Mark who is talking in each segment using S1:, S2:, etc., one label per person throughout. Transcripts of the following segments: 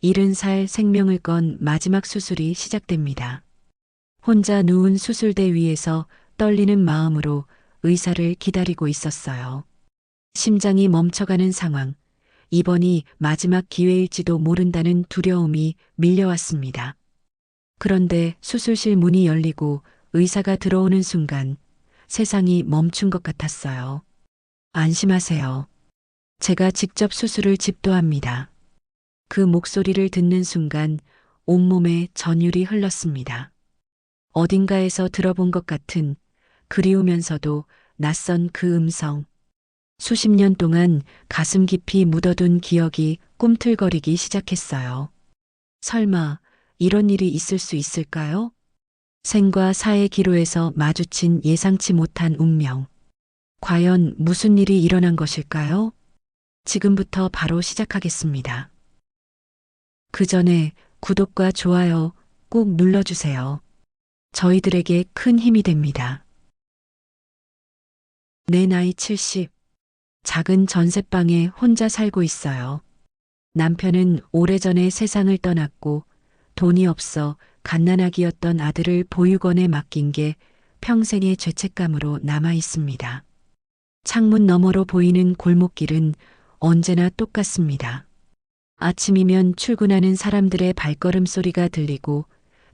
S1: 70살 생명을 건 마지막 수술이 시작됩니다. 혼자 누운 수술대 위에서 떨리는 마음으로 의사를 기다리고 있었어요. 심장이 멈춰가는 상황, 이번이 마지막 기회일지도 모른다는 두려움이 밀려왔습니다. 그런데 수술실 문이 열리고 의사가 들어오는 순간 세상이 멈춘 것 같았어요. 안심하세요. 제가 직접 수술을 집도합니다. 그 목소리를 듣는 순간 온몸에 전율이 흘렀습니다. 어딘가에서 들어본 것 같은 그리우면서도 낯선 그 음성. 수십 년 동안 가슴 깊이 묻어둔 기억이 꿈틀거리기 시작했어요. 설마 이런 일이 있을 수 있을까요? 생과 사의 기로에서 마주친 예상치 못한 운명. 과연 무슨 일이 일어난 것일까요? 지금부터 바로 시작하겠습니다. 그 전에 구독과 좋아요 꼭 눌러주세요. 저희들에게 큰 힘이 됩니다. 내 나이 70. 작은 전셋방에 혼자 살고 있어요. 남편은 오래전에 세상을 떠났고 돈이 없어 갓난아기였던 아들을 보육원에 맡긴 게 평생의 죄책감으로 남아 있습니다. 창문 너머로 보이는 골목길은 언제나 똑같습니다. 아침이면 출근하는 사람들의 발걸음 소리가 들리고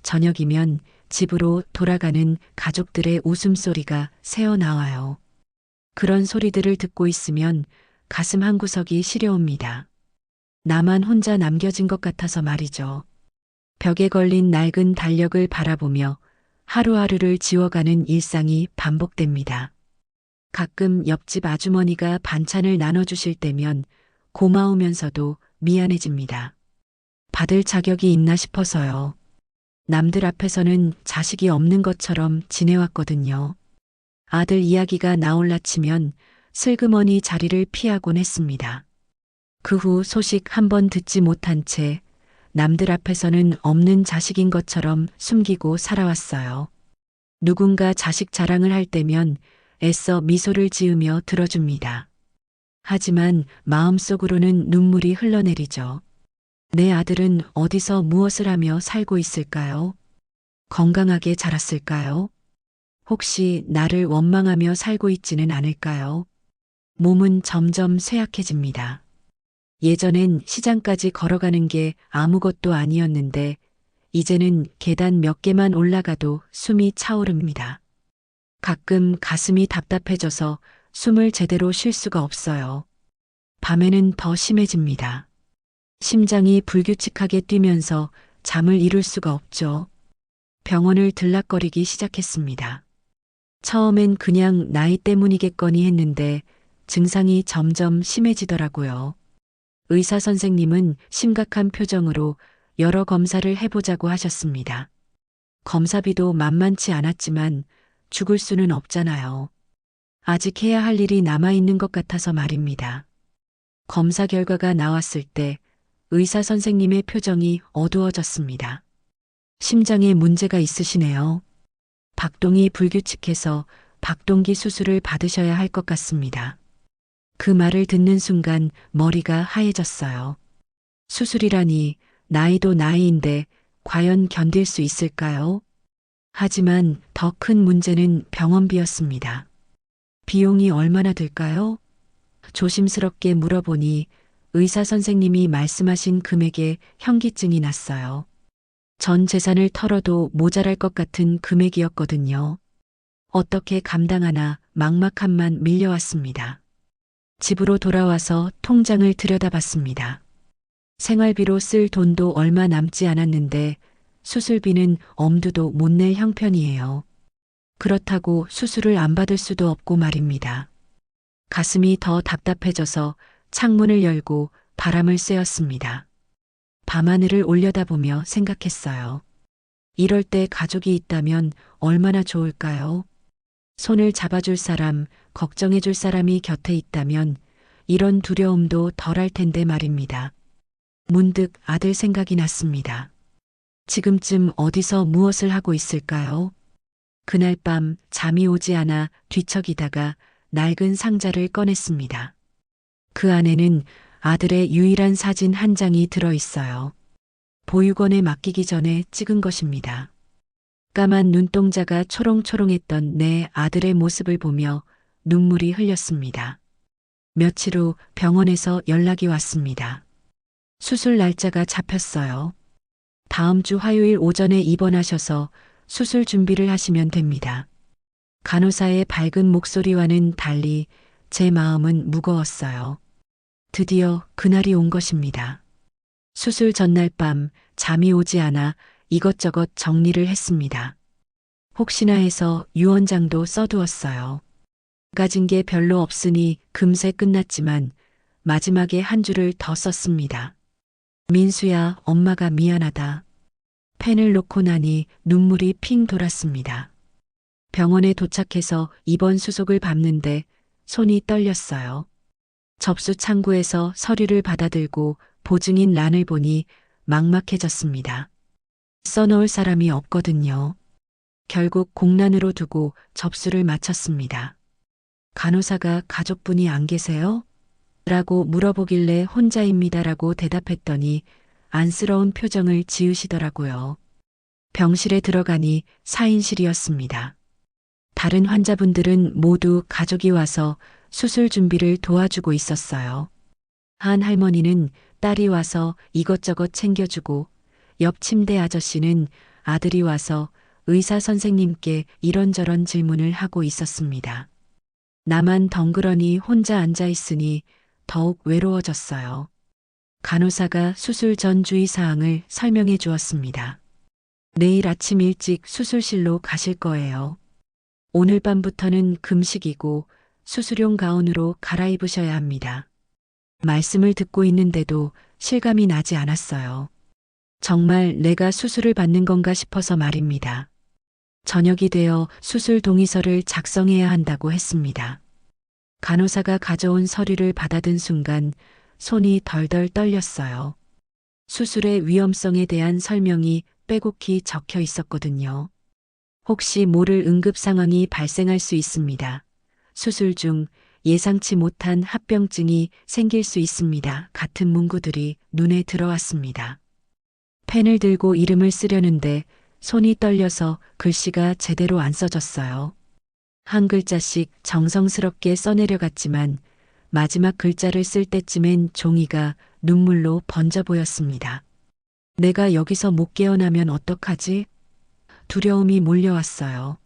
S1: 저녁이면 집으로 돌아가는 가족들의 웃음소리가 새어나와요. 그런 소리들을 듣고 있으면 가슴 한구석이 시려옵니다. 나만 혼자 남겨진 것 같아서 말이죠. 벽에 걸린 낡은 달력을 바라보며 하루하루를 지워가는 일상이 반복됩니다. 가끔 옆집 아주머니가 반찬을 나눠주실 때면 고마우면서도 미안해집니다. 받을 자격이 있나 싶어서요. 남들 앞에서는 자식이 없는 것처럼 지내왔거든요. 아들 이야기가 나올라 치면 슬그머니 자리를 피하곤 했습니다. 그 후 소식 한 번 듣지 못한 채 남들 앞에서는 없는 자식인 것처럼 숨기고 살아왔어요. 누군가 자식 자랑을 할 때면 애써 미소를 지으며 들어줍니다. 하지만 마음속으로는 눈물이 흘러내리죠. 내 아들은 어디서 무엇을 하며 살고 있을까요? 건강하게 자랐을까요? 혹시 나를 원망하며 살고 있지는 않을까요? 몸은 점점 쇠약해집니다. 예전엔 시장까지 걸어가는 게 아무것도 아니었는데 이제는 계단 몇 개만 올라가도 숨이 차오릅니다. 가끔 가슴이 답답해져서 숨을 제대로 쉴 수가 없어요. 밤에는 더 심해집니다. 심장이 불규칙하게 뛰면서 잠을 이룰 수가 없죠. 병원을 들락거리기 시작했습니다. 처음엔 그냥 나이 때문이겠거니 했는데 증상이 점점 심해지더라고요. 의사 선생님은 심각한 표정으로 여러 검사를 해보자고 하셨습니다. 검사비도 만만치 않았지만 죽을 수는 없잖아요. 아직 해야 할 일이 남아있는 것 같아서 말입니다. 검사 결과가 나왔을 때 의사 선생님의 표정이 어두워졌습니다. 심장에 문제가 있으시네요. 박동이 불규칙해서 박동기 수술을 받으셔야 할 것 같습니다. 그 말을 듣는 순간 머리가 하얘졌어요. 수술이라니 나이도 나이인데 과연 견딜 수 있을까요? 하지만 더 큰 문제는 병원비였습니다. 비용이 얼마나 들까요? 조심스럽게 물어보니 의사 선생님이 말씀하신 금액에 현기증이 났어요. 전 재산을 털어도 모자랄 것 같은 금액이었거든요. 어떻게 감당하나 막막함만 밀려왔습니다. 집으로 돌아와서 통장을 들여다봤습니다. 생활비로 쓸 돈도 얼마 남지 않았는데 수술비는 엄두도 못 낼 형편이에요. 그렇다고 수술을 안 받을 수도 없고 말입니다. 가슴이 더 답답해져서 창문을 열고 바람을 쐬었습니다. 밤하늘을 올려다보며 생각했어요. 이럴 때 가족이 있다면 얼마나 좋을까요? 손을 잡아줄 사람, 걱정해줄 사람이 곁에 있다면 이런 두려움도 덜할 텐데 말입니다. 문득 아들 생각이 났습니다. 지금쯤 어디서 무엇을 하고 있을까요? 그날 밤 잠이 오지 않아 뒤척이다가 낡은 상자를 꺼냈습니다. 그 안에는 아들의 유일한 사진 한 장이 들어 있어요. 보육원에 맡기기 전에 찍은 것입니다. 까만 눈동자가 초롱초롱했던 내 아들의 모습을 보며 눈물이 흘렸습니다. 며칠 후 병원에서 연락이 왔습니다. 수술 날짜가 잡혔어요. 다음 주 화요일 오전에 입원하셔서 수술 준비를 하시면 됩니다. 간호사의 밝은 목소리와는 달리 제 마음은 무거웠어요. 드디어 그날이 온 것입니다. 수술 전날 밤 잠이 오지 않아 이것저것 정리를 했습니다. 혹시나 해서 유언장도 써두었어요. 가진 게 별로 없으니 금세 끝났지만 마지막에 한 줄을 더 썼습니다. 민수야, 엄마가 미안하다. 펜을 놓고 나니 눈물이 핑 돌았습니다. 병원에 도착해서 입원 수속을 밟는데 손이 떨렸어요. 접수 창구에서 서류를 받아들고 보증인 란을 보니 막막해졌습니다. 써놓을 사람이 없거든요. 결국 공란으로 두고 접수를 마쳤습니다. 간호사가 가족분이 안 계세요? 라고 물어보길래 혼자입니다라고 대답했더니 안쓰러운 표정을 지으시더라고요. 병실에 들어가니 4인실이었습니다. 다른 환자분들은 모두 가족이 와서 수술 준비를 도와주고 있었어요. 한 할머니는 딸이 와서 이것저것 챙겨주고 옆 침대 아저씨는 아들이 와서 의사 선생님께 이런저런 질문을 하고 있었습니다. 나만 덩그러니 혼자 앉아 있으니 더욱 외로워졌어요. 간호사가 수술 전 주의사항을 설명해 주었습니다. 내일 아침 일찍 수술실로 가실 거예요. 오늘 밤부터는 금식이고 수술용 가운으로 갈아입으셔야 합니다. 말씀을 듣고 있는데도 실감이 나지 않았어요. 정말 내가 수술을 받는 건가 싶어서 말입니다. 저녁이 되어 수술 동의서를 작성해야 한다고 했습니다. 간호사가 가져온 서류를 받아든 순간 손이 덜덜 떨렸어요. 수술의 위험성에 대한 설명이 빼곡히 적혀 있었거든요. 혹시 모를 응급 상황이 발생할 수 있습니다. 수술 중 예상치 못한 합병증이 생길 수 있습니다. 같은 문구들이 눈에 들어왔습니다. 펜을 들고 이름을 쓰려는데 손이 떨려서 글씨가 제대로 안 써졌어요. 한 글자씩 정성스럽게 써내려갔지만 마지막 글자를 쓸 때쯤엔 종이가 눈물로 번져 보였습니다. 내가 여기서 못 깨어나면 어떡하지? 두려움이 몰려왔어요.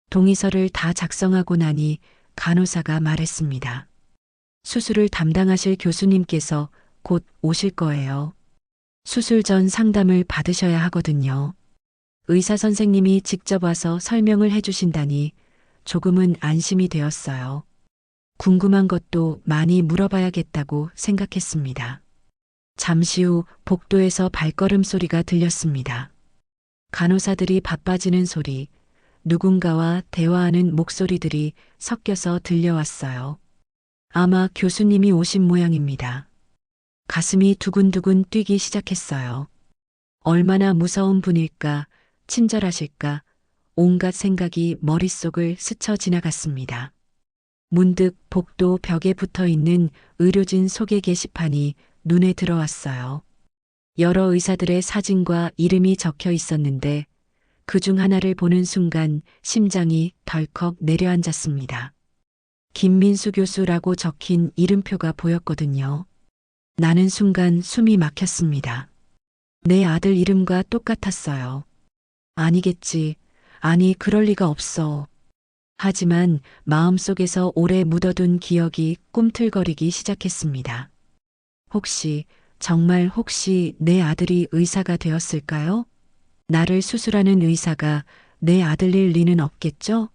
S1: 동의서를 다 작성하고 나니 간호사가 말했습니다. 수술을 담당하실 교수님께서 곧 오실 거예요. 수술 전 상담을 받으셔야 하거든요. 의사 선생님이 직접 와서 설명을 해주신다니 조금은 안심이 되었어요. 궁금한 것도 많이 물어봐야겠다고 생각했습니다. 잠시 후 복도에서 발걸음 소리가 들렸습니다. 간호사들이 바빠지는 소리, 누군가와 대화하는 목소리들이 섞여서 들려왔어요. 아마 교수님이 오신 모양입니다. 가슴이 두근두근 뛰기 시작했어요. 얼마나 무서운 분일까, 친절하실까, 온갖 생각이 머릿속을 스쳐 지나갔습니다. 문득 복도 벽에 붙어 있는 의료진 소개 게시판이 눈에 들어왔어요. 여러 의사들의 사진과 이름이 적혀 있었는데 그중 하나를 보는 순간 심장이 덜컥 내려앉았습니다. 김민수 교수라고 적힌 이름표가 보였거든요. 나는 순간 숨이 막혔습니다. 내 아들 이름과 똑같았어요. 아니겠지. 아니, 그럴 리가 없어. 하지만 마음속에서 오래 묻어둔 기억이 꿈틀거리기 시작했습니다. 혹시, 정말 혹시 내 아들이 의사가 되었을까요? 나를 수술하는 의사가 내 아들일 리는 없겠죠?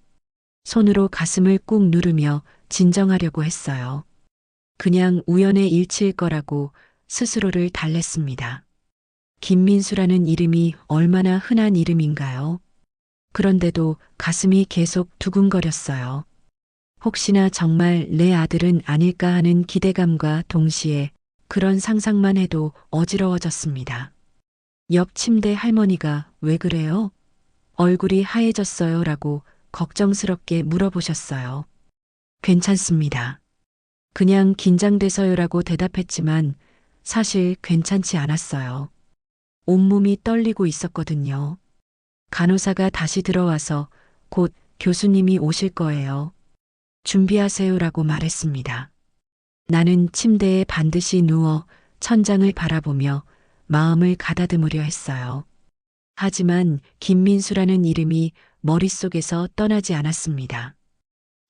S1: 손으로 가슴을 꾹 누르며 진정하려고 했어요. 그냥 우연의 일치일 거라고 스스로를 달랬습니다. 김민수라는 이름이 얼마나 흔한 이름인가요? 그런데도 가슴이 계속 두근거렸어요. 혹시나 정말 내 아들은 아닐까 하는 기대감과 동시에 그런 상상만 해도 어지러워졌습니다. 옆 침대 할머니가 왜 그래요? 얼굴이 하얘졌어요 라고 걱정스럽게 물어보셨어요. 괜찮습니다. 그냥 긴장돼서요라고 대답했지만 사실 괜찮지 않았어요. 온몸이 떨리고 있었거든요. 간호사가 다시 들어와서 곧 교수님이 오실 거예요. 준비하세요라고 말했습니다. 나는 침대에 반드시 누워 천장을 바라보며 마음을 가다듬으려 했어요. 하지만 김민수라는 이름이 머릿속에서 떠나지 않았습니다.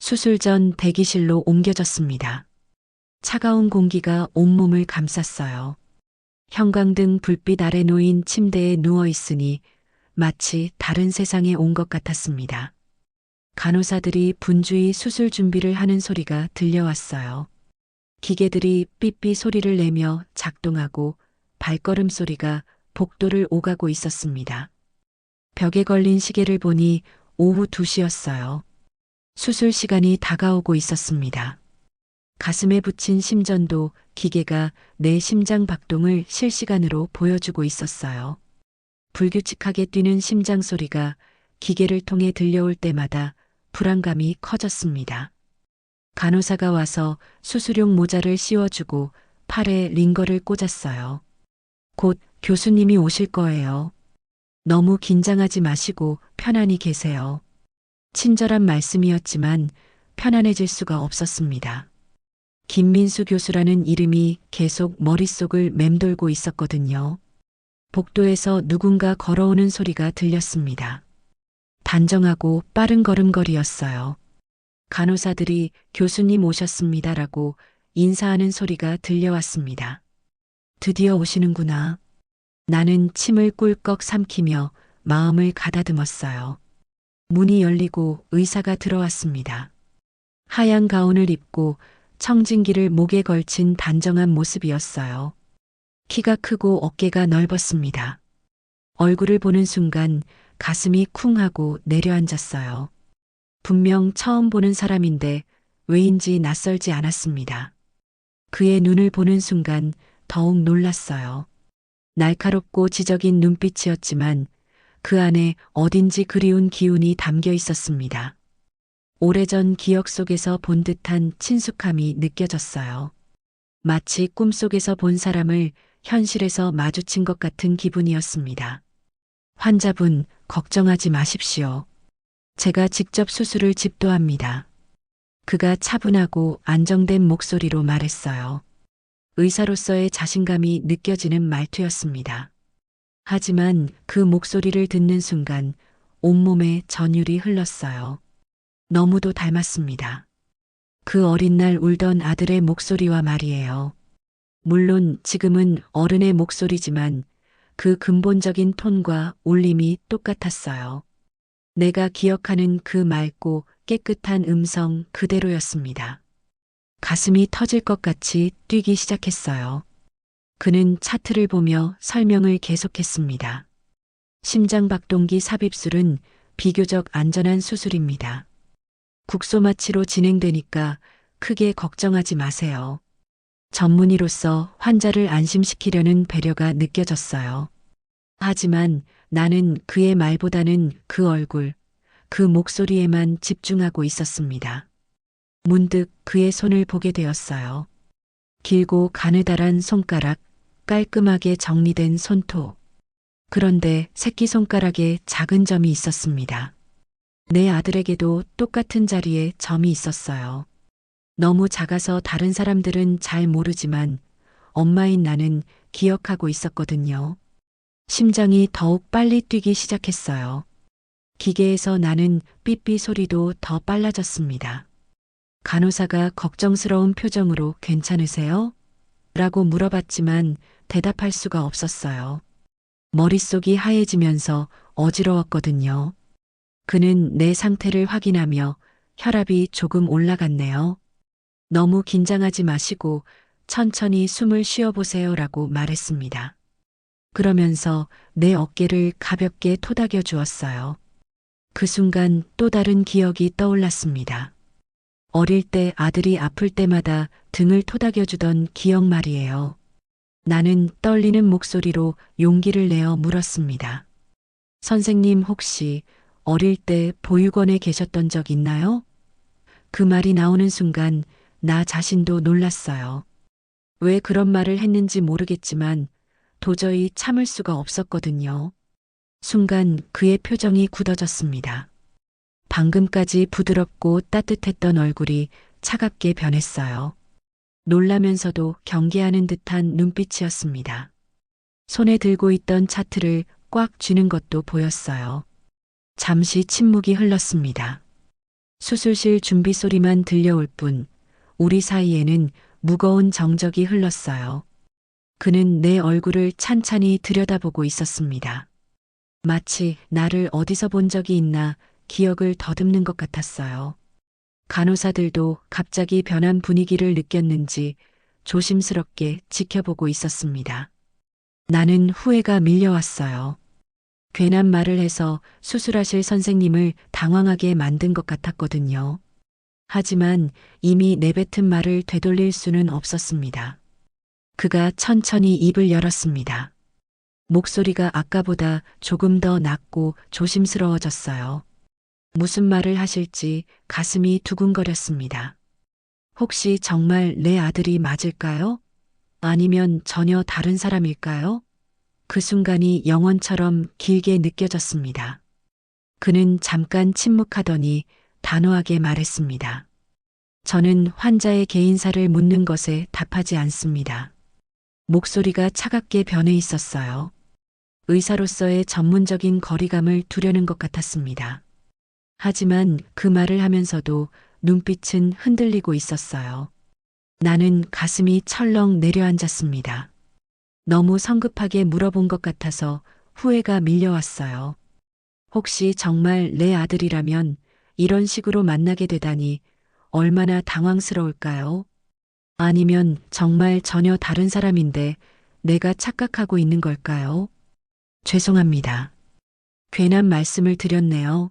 S1: 수술 전 대기실로 옮겨졌습니다. 차가운 공기가 온몸을 감쌌어요. 형광등 불빛 아래 놓인 침대에 누워 있으니 마치 다른 세상에 온 것 같았습니다. 간호사들이 분주히 수술 준비를 하는 소리가 들려왔어요. 기계들이 삐삐 소리를 내며 작동하고 발걸음 소리가 복도를 오가고 있었습니다. 벽에 걸린 시계를 보니 오후 2시였어요. 수술 시간이 다가오고 있었습니다. 가슴에 붙인 심전도 기계가 내 심장 박동을 실시간으로 보여주고 있었어요. 불규칙하게 뛰는 심장 소리가 기계를 통해 들려올 때마다 불안감이 커졌습니다. 간호사가 와서 수술용 모자를 씌워주고 팔에 링거를 꽂았어요. 곧 교수님이 오실 거예요. 너무 긴장하지 마시고 편안히 계세요. 친절한 말씀이었지만 편안해질 수가 없었습니다. 김민수 교수라는 이름이 계속 머릿속을 맴돌고 있었거든요. 복도에서 누군가 걸어오는 소리가 들렸습니다. 단정하고 빠른 걸음걸이였어요. 간호사들이 교수님 오셨습니다라고 인사하는 소리가 들려왔습니다. 드디어 오시는구나. 나는 침을 꿀꺽 삼키며 마음을 가다듬었어요. 문이 열리고 의사가 들어왔습니다. 하얀 가운을 입고 청진기를 목에 걸친 단정한 모습이었어요. 키가 크고 어깨가 넓었습니다. 얼굴을 보는 순간 가슴이 쿵 하고 내려앉았어요. 분명 처음 보는 사람인데 왜인지 낯설지 않았습니다. 그의 눈을 보는 순간 더욱 놀랐어요. 날카롭고 지적인 눈빛이었지만 그 안에 어딘지 그리운 기운이 담겨 있었습니다. 오래전 기억 속에서 본 듯한 친숙함이 느껴졌어요. 마치 꿈속에서 본 사람을 현실에서 마주친 것 같은 기분이었습니다. 환자분, 걱정하지 마십시오. 제가 직접 수술을 집도합니다. 그가 차분하고 안정된 목소리로 말했어요. 의사로서의 자신감이 느껴지는 말투였습니다. 하지만 그 목소리를 듣는 순간 온몸에 전율이 흘렀어요. 너무도 닮았습니다. 그 어린 날 울던 아들의 목소리와 말이에요. 물론 지금은 어른의 목소리지만 그 근본적인 톤과 울림이 똑같았어요. 내가 기억하는 그 맑고 깨끗한 음성 그대로였습니다. 가슴이 터질 것 같이 뛰기 시작했어요. 그는 차트를 보며 설명을 계속했습니다. 심장박동기 삽입술은 비교적 안전한 수술입니다. 국소마취로 진행되니까 크게 걱정하지 마세요. 전문의로서 환자를 안심시키려는 배려가 느껴졌어요. 하지만 나는 그의 말보다는 그 얼굴, 그 목소리에만 집중하고 있었습니다. 문득 그의 손을 보게 되었어요. 길고 가느다란 손가락, 깔끔하게 정리된 손톱. 그런데 새끼손가락에 작은 점이 있었습니다. 내 아들에게도 똑같은 자리에 점이 있었어요. 너무 작아서 다른 사람들은 잘 모르지만 엄마인 나는 기억하고 있었거든요. 심장이 더욱 빨리 뛰기 시작했어요. 기계에서 나는 삐삐 소리도 더 빨라졌습니다. 간호사가 걱정스러운 표정으로 괜찮으세요? 라고 물어봤지만 대답할 수가 없었어요. 머릿속이 하얘지면서 어지러웠거든요. 그는 내 상태를 확인하며 혈압이 조금 올라갔네요. 너무 긴장하지 마시고 천천히 숨을 쉬어보세요 라고 말했습니다. 그러면서 내 어깨를 가볍게 토닥여 주었어요. 그 순간 또 다른 기억이 떠올랐습니다. 어릴 때 아들이 아플 때마다 등을 토닥여 주던 기억 말이에요. 나는 떨리는 목소리로 용기를 내어 물었습니다. 선생님 혹시 어릴 때 보육원에 계셨던 적 있나요? 그 말이 나오는 순간 나 자신도 놀랐어요. 왜 그런 말을 했는지 모르겠지만 도저히 참을 수가 없었거든요. 순간 그의 표정이 굳어졌습니다. 방금까지 부드럽고 따뜻했던 얼굴이 차갑게 변했어요. 놀라면서도 경계하는 듯한 눈빛이었습니다. 손에 들고 있던 차트를 꽉 쥐는 것도 보였어요. 잠시 침묵이 흘렀습니다. 수술실 준비 소리만 들려올 뿐 우리 사이에는 무거운 정적이 흘렀어요. 그는 내 얼굴을 찬찬히 들여다보고 있었습니다. 마치 나를 어디서 본 적이 있나 기억을 더듬는 것 같았어요. 간호사들도 갑자기 변한 분위기를 느꼈는지 조심스럽게 지켜보고 있었습니다. 나는 후회가 밀려왔어요. 괜한 말을 해서 수술하실 선생님을 당황하게 만든 것 같았거든요. 하지만 이미 내뱉은 말을 되돌릴 수는 없었습니다. 그가 천천히 입을 열었습니다. 목소리가 아까보다 조금 더 낮고 조심스러워졌어요. 무슨 말을 하실지 가슴이 두근거렸습니다. 혹시 정말 내 아들이 맞을까요? 아니면 전혀 다른 사람일까요? 그 순간이 영원처럼 길게 느껴졌습니다. 그는 잠깐 침묵하더니 단호하게 말했습니다. 저는 환자의 개인사를 묻는 것에 답하지 않습니다. 목소리가 차갑게 변해 있었어요. 의사로서의 전문적인 거리감을 두려는 것 같았습니다. 하지만 그 말을 하면서도 눈빛은 흔들리고 있었어요. 나는 가슴이 철렁 내려앉았습니다. 너무 성급하게 물어본 것 같아서 후회가 밀려왔어요. 혹시 정말 내 아들이라면 이런 식으로 만나게 되다니 얼마나 당황스러울까요? 아니면 정말 전혀 다른 사람인데 내가 착각하고 있는 걸까요? 죄송합니다. 괜한 말씀을 드렸네요.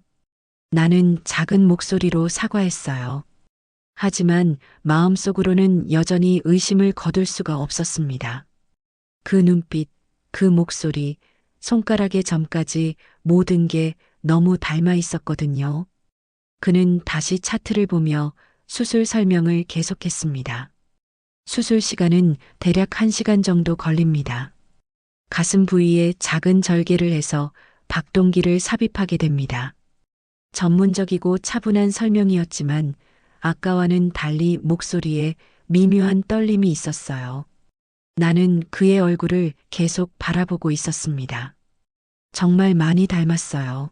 S1: 나는 작은 목소리로 사과했어요. 하지만 마음속으로는 여전히 의심을 거둘 수가 없었습니다. 그 눈빛, 그 목소리, 손가락의 점까지 모든 게 너무 닮아 있었거든요. 그는 다시 차트를 보며 수술 설명을 계속했습니다. 수술 시간은 대략 1시간 정도 걸립니다. 가슴 부위에 작은 절개를 해서 박동기를 삽입하게 됩니다. 전문적이고 차분한 설명이었지만 아까와는 달리 목소리에 미묘한 떨림이 있었어요. 나는 그의 얼굴을 계속 바라보고 있었습니다. 정말 많이 닮았어요.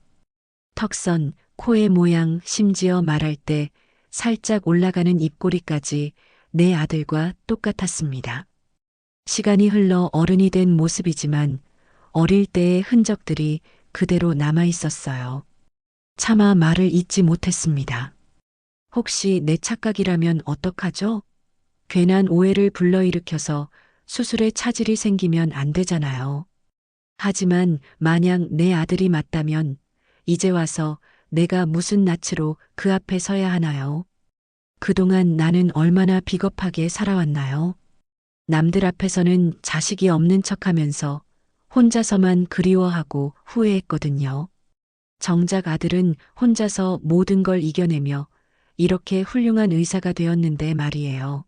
S1: 턱선, 코의 모양, 심지어 말할 때 살짝 올라가는 입꼬리까지 내 아들과 똑같았습니다. 시간이 흘러 어른이 된 모습이지만 어릴 때의 흔적들이 그대로 남아 있었어요. 차마 말을 잇지 못했습니다. 혹시 내 착각이라면 어떡하죠? 괜한 오해를 불러일으켜서 수술에 차질이 생기면 안 되잖아요. 하지만 만약 내 아들이 맞다면 이제 와서 내가 무슨 낯으로 그 앞에 서야 하나요? 그동안 나는 얼마나 비겁하게 살아왔나요? 남들 앞에서는 자식이 없는 척하면서 혼자서만 그리워하고 후회했거든요. 정작 아들은 혼자서 모든 걸 이겨내며 이렇게 훌륭한 의사가 되었는데 말이에요.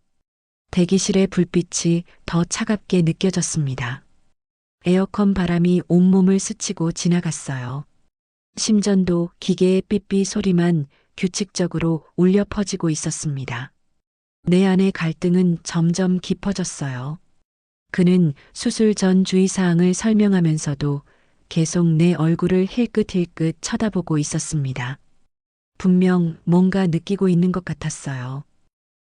S1: 대기실의 불빛이 더 차갑게 느껴졌습니다. 에어컨 바람이 온몸을 스치고 지나갔어요. 심전도 기계의 삐삐 소리만 규칙적으로 울려 퍼지고 있었습니다. 내 안의 갈등은 점점 깊어졌어요. 그는 수술 전 주의사항을 설명하면서도 계속 내 얼굴을 힐끗힐끗 쳐다보고 있었습니다. 분명 뭔가 느끼고 있는 것 같았어요.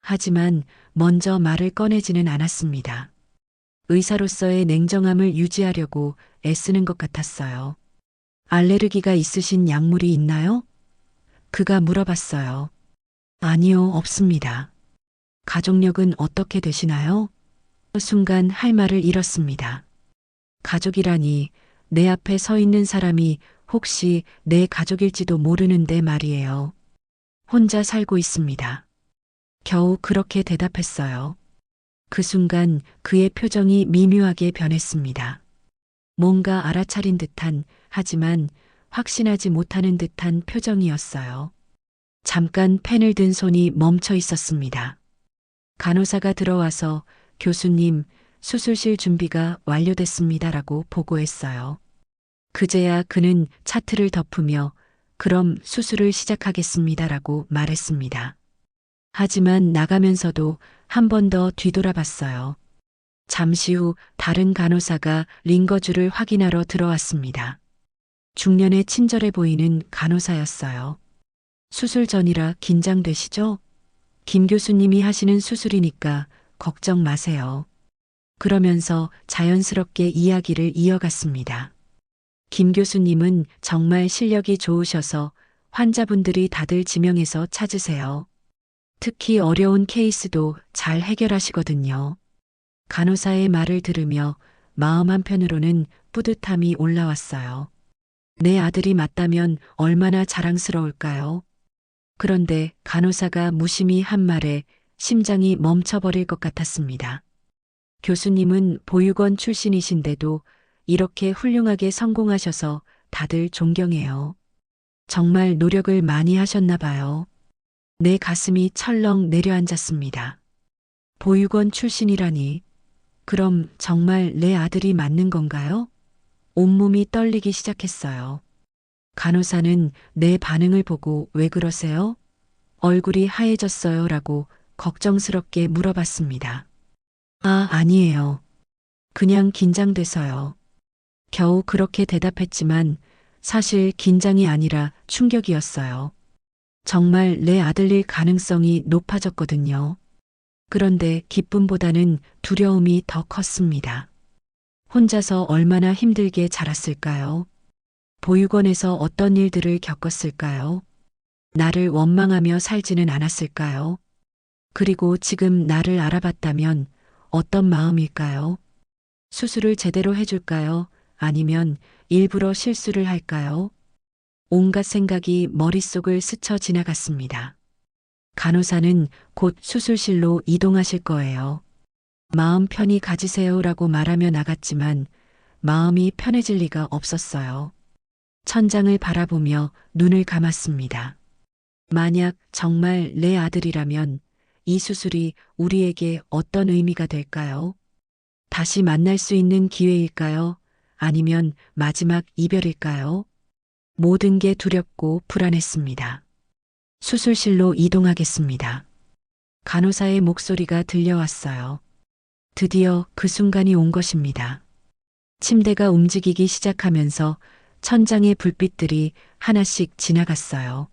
S1: 하지만 먼저 말을 꺼내지는 않았습니다. 의사로서의 냉정함을 유지하려고 애쓰는 것 같았어요. 알레르기가 있으신 약물이 있나요? 그가 물어봤어요. 아니요, 없습니다. 가족력은 어떻게 되시나요? 순간 할 말을 잃었습니다. 가족이라니 내 앞에 서 있는 사람이 혹시 내 가족일지도 모르는데 말이에요. 혼자 살고 있습니다. 겨우 그렇게 대답했어요. 그 순간 그의 표정이 미묘하게 변했습니다. 뭔가 알아차린 듯한, 하지만 확신하지 못하는 듯한 표정이었어요. 잠깐 펜을 든 손이 멈춰 있었습니다. 간호사가 들어와서 교수님, 수술실 준비가 완료됐습니다라고 보고했어요. 그제야 그는 차트를 덮으며 그럼 수술을 시작하겠습니다라고 말했습니다. 하지만 나가면서도 한 번 더 뒤돌아봤어요. 잠시 후 다른 간호사가 링거줄을 확인하러 들어왔습니다. 중년에 친절해 보이는 간호사였어요. 수술 전이라 긴장되시죠? 김 교수님이 하시는 수술이니까 걱정 마세요. 그러면서 자연스럽게 이야기를 이어갔습니다. 김 교수님은 정말 실력이 좋으셔서 환자분들이 다들 지명해서 찾으세요. 특히 어려운 케이스도 잘 해결하시거든요. 간호사의 말을 들으며 마음 한편으로는 뿌듯함이 올라왔어요. 내 아들이 맞다면 얼마나 자랑스러울까요? 그런데 간호사가 무심히 한 말에 심장이 멈춰버릴 것 같았습니다. 교수님은 보육원 출신이신데도 이렇게 훌륭하게 성공하셔서 다들 존경해요. 정말 노력을 많이 하셨나 봐요. 내 가슴이 철렁 내려앉았습니다. 보육원 출신이라니. 그럼 정말 내 아들이 맞는 건가요? 온몸이 떨리기 시작했어요. 간호사는 내 반응을 보고 왜 그러세요? 얼굴이 하얘졌어요 라고 걱정스럽게 물어봤습니다. 아, 아니에요. 그냥 긴장돼서요. 겨우 그렇게 대답했지만 사실 긴장이 아니라 충격이었어요. 정말 내 아들일 가능성이 높아졌거든요. 그런데 기쁨보다는 두려움이 더 컸습니다. 혼자서 얼마나 힘들게 자랐을까요? 보육원에서 어떤 일들을 겪었을까요? 나를 원망하며 살지는 않았을까요? 그리고 지금 나를 알아봤다면 어떤 마음일까요? 수술을 제대로 해줄까요? 아니면 일부러 실수를 할까요? 온갖 생각이 머릿속을 스쳐 지나갔습니다. 간호사는 곧 수술실로 이동하실 거예요. 마음 편히 가지세요라고 말하며 나갔지만 마음이 편해질 리가 없었어요. 천장을 바라보며 눈을 감았습니다. 만약 정말 내 아들이라면 이 수술이 우리에게 어떤 의미가 될까요? 다시 만날 수 있는 기회일까요? 아니면 마지막 이별일까요? 모든 게 두렵고 불안했습니다. 수술실로 이동하겠습니다. 간호사의 목소리가 들려왔어요. 드디어 그 순간이 온 것입니다. 침대가 움직이기 시작하면서 천장의 불빛들이 하나씩 지나갔어요.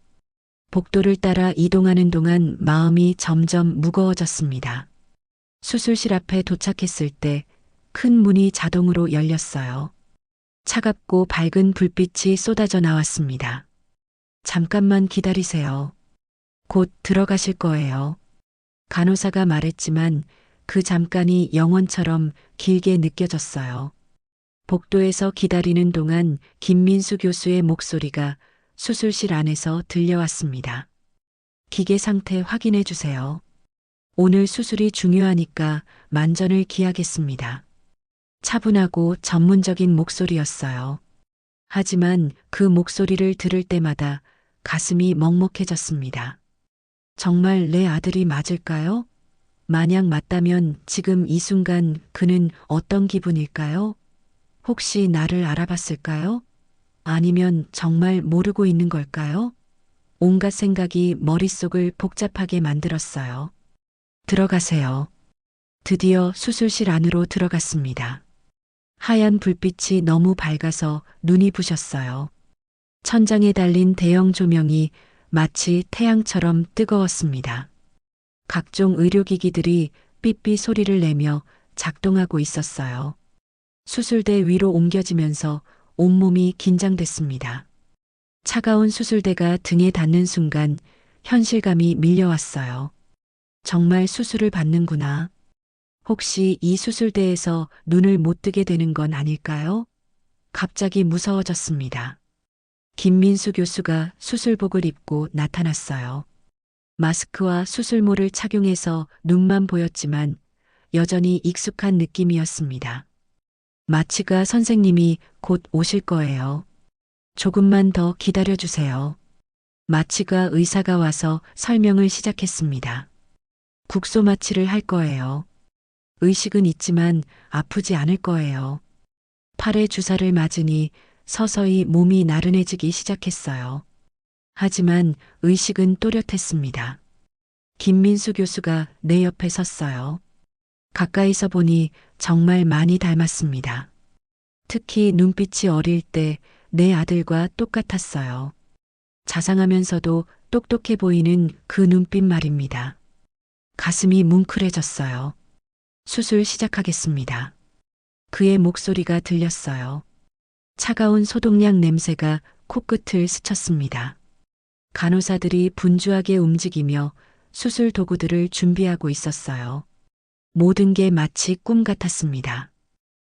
S1: 복도를 따라 이동하는 동안 마음이 점점 무거워졌습니다. 수술실 앞에 도착했을 때 큰 문이 자동으로 열렸어요. 차갑고 밝은 불빛이 쏟아져 나왔습니다. 잠깐만 기다리세요. 곧 들어가실 거예요. 간호사가 말했지만 그 잠깐이 영원처럼 길게 느껴졌어요. 복도에서 기다리는 동안 김민수 교수의 목소리가 수술실 안에서 들려왔습니다. 기계 상태 확인해 주세요. 오늘 수술이 중요하니까 만전을 기하겠습니다. 차분하고 전문적인 목소리였어요. 하지만 그 목소리를 들을 때마다 가슴이 먹먹해졌습니다. 정말 내 아들이 맞을까요? 만약 맞다면 지금 이 순간 그는 어떤 기분일까요? 혹시 나를 알아봤을까요? 아니면 정말 모르고 있는 걸까요? 온갖 생각이 머릿속을 복잡하게 만들었어요. 들어가세요. 드디어 수술실 안으로 들어갔습니다. 하얀 불빛이 너무 밝아서 눈이 부셨어요. 천장에 달린 대형 조명이 마치 태양처럼 뜨거웠습니다. 각종 의료기기들이 삐삐 소리를 내며 작동하고 있었어요. 수술대 위로 옮겨지면서 온몸이 긴장됐습니다. 차가운 수술대가 등에 닿는 순간 현실감이 밀려왔어요. 정말 수술을 받는구나. 혹시 이 수술대에서 눈을 못 뜨게 되는 건 아닐까요? 갑자기 무서워졌습니다. 김민수 교수가 수술복을 입고 나타났어요. 마스크와 수술모를 착용해서 눈만 보였지만 여전히 익숙한 느낌이었습니다. 마취가 선생님이 곧 오실 거예요. 조금만 더 기다려주세요. 마취가 의사가 와서 설명을 시작했습니다. 국소 마취를 할 거예요. 의식은 있지만 아프지 않을 거예요. 팔에 주사를 맞으니 서서히 몸이 나른해지기 시작했어요. 하지만 의식은 또렷했습니다. 김민수 교수가 내 옆에 섰어요. 가까이서 보니 정말 많이 닮았습니다. 특히 눈빛이 어릴 때 내 아들과 똑같았어요. 자상하면서도 똑똑해 보이는 그 눈빛 말입니다. 가슴이 뭉클해졌어요. 수술 시작하겠습니다. 그의 목소리가 들렸어요. 차가운 소독약 냄새가 코끝을 스쳤습니다. 간호사들이 분주하게 움직이며 수술 도구들을 준비하고 있었어요. 모든 게 마치 꿈 같았습니다.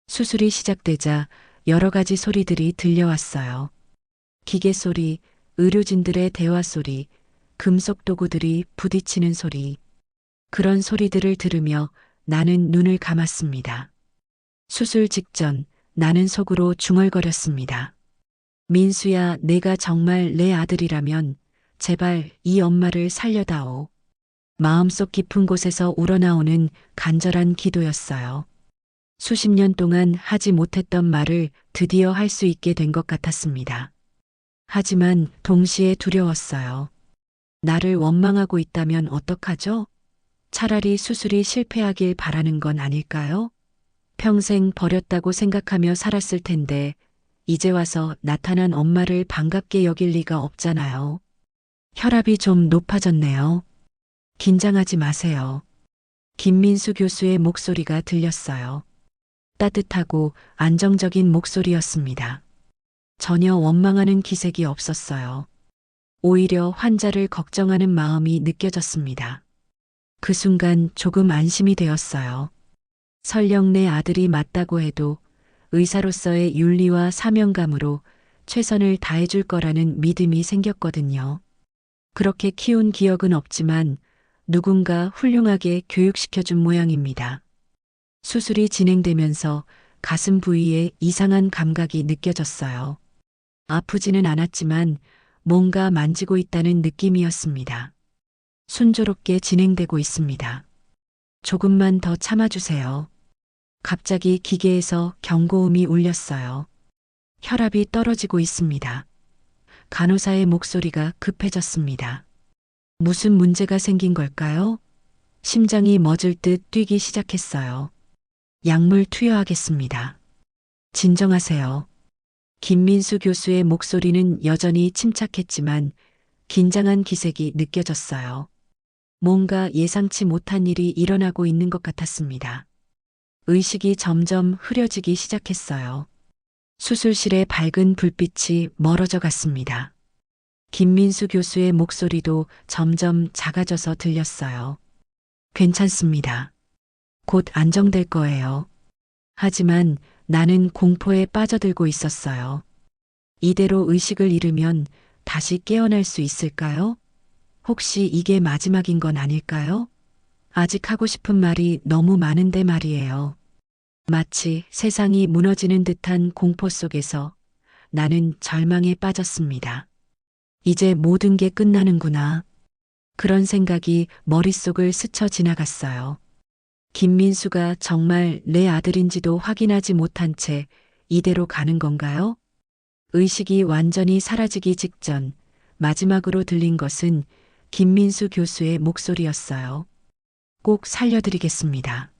S1: 수술이 시작되자 여러 가지 소리들이 들려왔어요. 기계 소리, 의료진들의 대화 소리, 금속 도구들이 부딪히는 소리. 그런 소리들을 들으며 나는 눈을 감았습니다. 수술 직전 나는 속으로 중얼거렸습니다. 민수야, 내가 정말 내 아들이라면 제발 이 엄마를 살려다오. 마음속 깊은 곳에서 우러나오는 간절한 기도였어요. 수십 년 동안 하지 못했던 말을 드디어 할 수 있게 된 것 같았습니다. 하지만 동시에 두려웠어요. 나를 원망하고 있다면 어떡하죠? 차라리 수술이 실패하길 바라는 건 아닐까요? 평생 버렸다고 생각하며 살았을 텐데 이제 와서 나타난 엄마를 반갑게 여길 리가 없잖아요. 혈압이 좀 높아졌네요. 긴장하지 마세요. 김민수 교수의 목소리가 들렸어요. 따뜻하고 안정적인 목소리였습니다. 전혀 원망하는 기색이 없었어요. 오히려 환자를 걱정하는 마음이 느껴졌습니다. 그 순간 조금 안심이 되었어요. 설령 내 아들이 맞다고 해도 의사로서의 윤리와 사명감으로 최선을 다해줄 거라는 믿음이 생겼거든요. 그렇게 키운 기억은 없지만 누군가 훌륭하게 교육시켜준 모양입니다. 수술이 진행되면서 가슴 부위에 이상한 감각이 느껴졌어요. 아프지는 않았지만 뭔가 만지고 있다는 느낌이었습니다. 순조롭게 진행되고 있습니다. 조금만 더 참아주세요. 갑자기 기계에서 경고음이 울렸어요. 혈압이 떨어지고 있습니다. 간호사의 목소리가 급해졌습니다. 무슨 문제가 생긴 걸까요? 심장이 멎을 듯 뛰기 시작했어요. 약물 투여하겠습니다. 진정하세요. 김민수 교수의 목소리는 여전히 침착했지만 긴장한 기색이 느껴졌어요. 뭔가 예상치 못한 일이 일어나고 있는 것 같았습니다. 의식이 점점 흐려지기 시작했어요. 수술실의 밝은 불빛이 멀어져 갔습니다. 김민수 교수의 목소리도 점점 작아져서 들렸어요. 괜찮습니다. 곧 안정될 거예요. 하지만 나는 공포에 빠져들고 있었어요. 이대로 의식을 잃으면 다시 깨어날 수 있을까요? 혹시 이게 마지막인 건 아닐까요? 아직 하고 싶은 말이 너무 많은데 말이에요. 마치 세상이 무너지는 듯한 공포 속에서 나는 절망에 빠졌습니다. 이제 모든 게 끝나는구나. 그런 생각이 머릿속을 스쳐 지나갔어요. 김민수가 정말 내 아들인지도 확인하지 못한 채 이대로 가는 건가요? 의식이 완전히 사라지기 직전 마지막으로 들린 것은 김민수 교수의 목소리였어요. 꼭 살려드리겠습니다.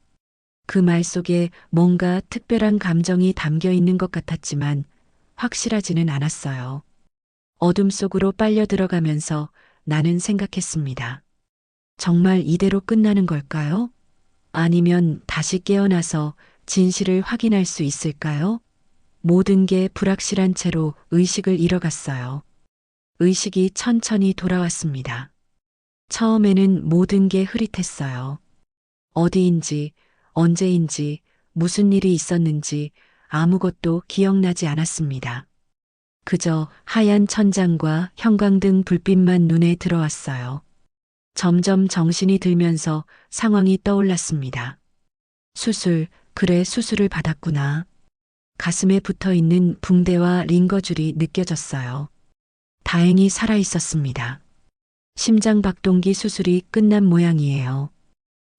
S1: 그 말 속에 뭔가 특별한 감정이 담겨 있는 것 같았지만 확실하지는 않았어요. 어둠 속으로 빨려 들어가면서 나는 생각했습니다. 정말 이대로 끝나는 걸까요? 아니면 다시 깨어나서 진실을 확인할 수 있을까요? 모든 게 불확실한 채로 의식을 잃어갔어요. 의식이 천천히 돌아왔습니다. 처음에는 모든 게 흐릿했어요. 어디인지, 언제인지, 무슨 일이 있었는지 아무것도 기억나지 않았습니다. 그저 하얀 천장과 형광등 불빛만 눈에 들어왔어요. 점점 정신이 들면서 상황이 떠올랐습니다. 그래 수술을 받았구나. 가슴에 붙어 있는 붕대와 링거줄이 느껴졌어요. 다행히 살아 있었습니다. 심장박동기 수술이 끝난 모양이에요.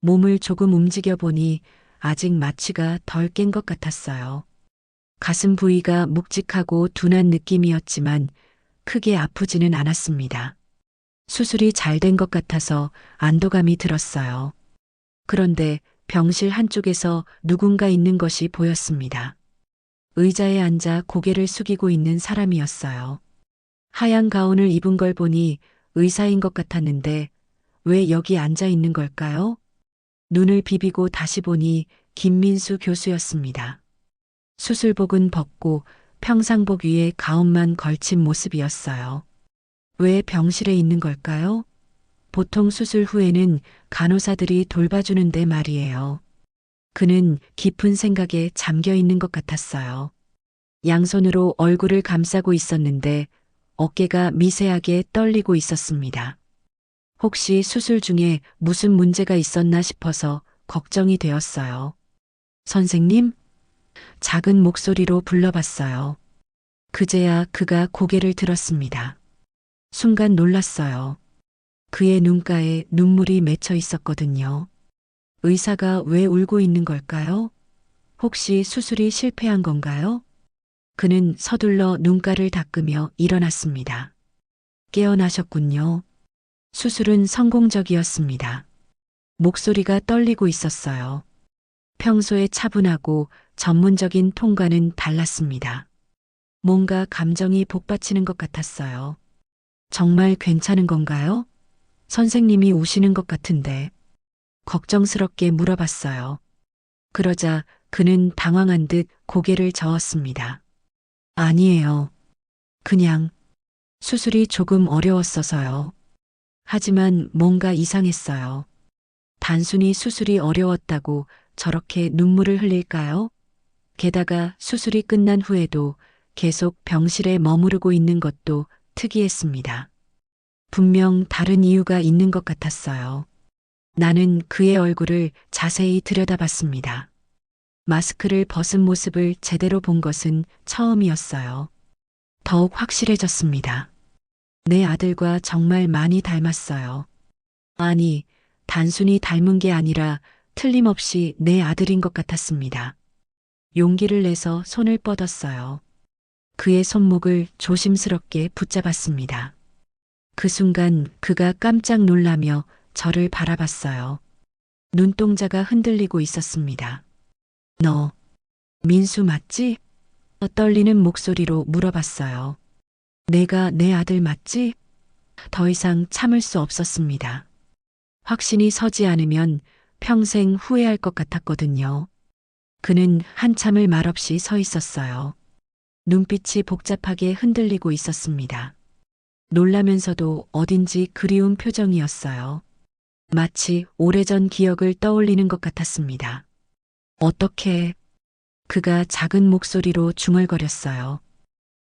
S1: 몸을 조금 움직여 보니 아직 마취가 덜 깬 것 같았어요. 가슴 부위가 묵직하고 둔한 느낌이었지만 크게 아프지는 않았습니다. 수술이 잘 된 것 같아서 안도감이 들었어요. 그런데 병실 한쪽에서 누군가 있는 것이 보였습니다. 의자에 앉아 고개를 숙이고 있는 사람이었어요. 하얀 가운을 입은 걸 보니 의사인 것 같았는데 왜 여기 앉아 있는 걸까요? 눈을 비비고 다시 보니 김민수 교수였습니다. 수술복은 벗고 평상복 위에 가운만 걸친 모습이었어요. 왜 병실에 있는 걸까요? 보통 수술 후에는 간호사들이 돌봐주는데 말이에요. 그는 깊은 생각에 잠겨 있는 것 같았어요. 양손으로 얼굴을 감싸고 있었는데 어깨가 미세하게 떨리고 있었습니다. 혹시 수술 중에 무슨 문제가 있었나 싶어서 걱정이 되었어요. 선생님? 작은 목소리로 불러봤어요. 그제야 그가 고개를 들었습니다. 순간 놀랐어요. 그의 눈가에 눈물이 맺혀 있었거든요. 의사가 왜 울고 있는 걸까요? 혹시 수술이 실패한 건가요? 그는 서둘러 눈가를 닦으며 일어났습니다. 깨어나셨군요. 수술은 성공적이었습니다. 목소리가 떨리고 있었어요. 평소에 차분하고 전문적인 톤과는 달랐습니다. 뭔가 감정이 복받치는 것 같았어요. 정말 괜찮은 건가요? 선생님이 우시는 것 같은데 걱정스럽게 물어봤어요. 그러자 그는 당황한 듯 고개를 저었습니다. 아니에요. 그냥 수술이 조금 어려웠어서요. 하지만 뭔가 이상했어요. 단순히 수술이 어려웠다고 저렇게 눈물을 흘릴까요? 게다가 수술이 끝난 후에도 계속 병실에 머무르고 있는 것도 특이했습니다. 분명 다른 이유가 있는 것 같았어요. 나는 그의 얼굴을 자세히 들여다봤습니다. 마스크를 벗은 모습을 제대로 본 것은 처음이었어요. 더욱 확실해졌습니다. 내 아들과 정말 많이 닮았어요. 아니, 단순히 닮은 게 아니라 틀림없이 내 아들인 것 같았습니다. 용기를 내서 손을 뻗었어요. 그의 손목을 조심스럽게 붙잡았습니다. 그 순간 그가 깜짝 놀라며 저를 바라봤어요. 눈동자가 흔들리고 있었습니다. 너, 민수 맞지? 떨리는 목소리로 물어봤어요. 내가 내 아들 맞지? 더 이상 참을 수 없었습니다. 확신이 서지 않으면 평생 후회할 것 같았거든요. 그는 한참을 말없이 서 있었어요. 눈빛이 복잡하게 흔들리고 있었습니다. 놀라면서도 어딘지 그리운 표정이었어요. 마치 오래전 기억을 떠올리는 것 같았습니다. 어떻게, 그가 작은 목소리로 중얼거렸어요.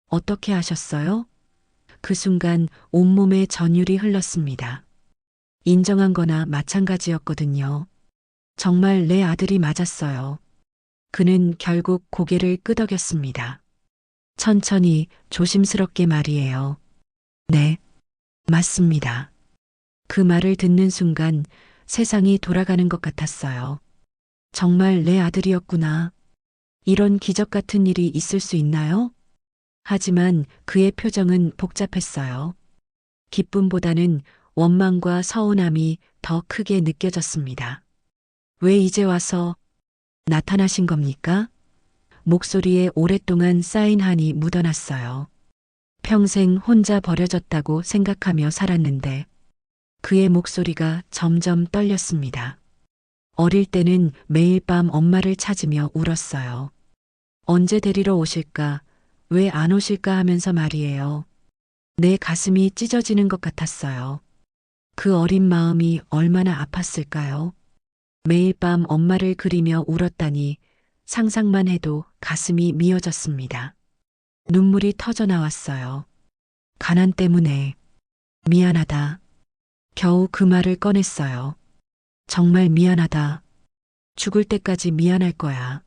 S1: 어떻게 하셨어요? 그 순간 온몸에 전율이 흘렀습니다. 인정한 거나 마찬가지였거든요. 정말 내 아들이 맞았어요. 그는 결국 고개를 끄덕였습니다. 천천히 조심스럽게 말이에요. 네, 맞습니다. 그 말을 듣는 순간 세상이 돌아가는 것 같았어요. 정말 내 아들이었구나. 이런 기적 같은 일이 있을 수 있나요? 하지만 그의 표정은 복잡했어요. 기쁨보다는 원망과 서운함이 더 크게 느껴졌습니다. 왜 이제 와서 나타나신 겁니까? 목소리에 오랫동안 쌓인 한이 묻어났어요. 평생 혼자 버려졌다고 생각하며 살았는데 그의 목소리가 점점 떨렸습니다. 어릴 때는 매일 밤 엄마를 찾으며 울었어요. 언제 데리러 오실까? 왜 안 오실까 하면서 말이에요. 내 가슴이 찢어지는 것 같았어요. 그 어린 마음이 얼마나 아팠을까요? 매일 밤 엄마를 그리며 울었다니 상상만 해도 가슴이 미어졌습니다. 눈물이 터져 나왔어요. 가난 때문에 미안하다. 겨우 그 말을 꺼냈어요. 정말 미안하다. 죽을 때까지 미안할 거야.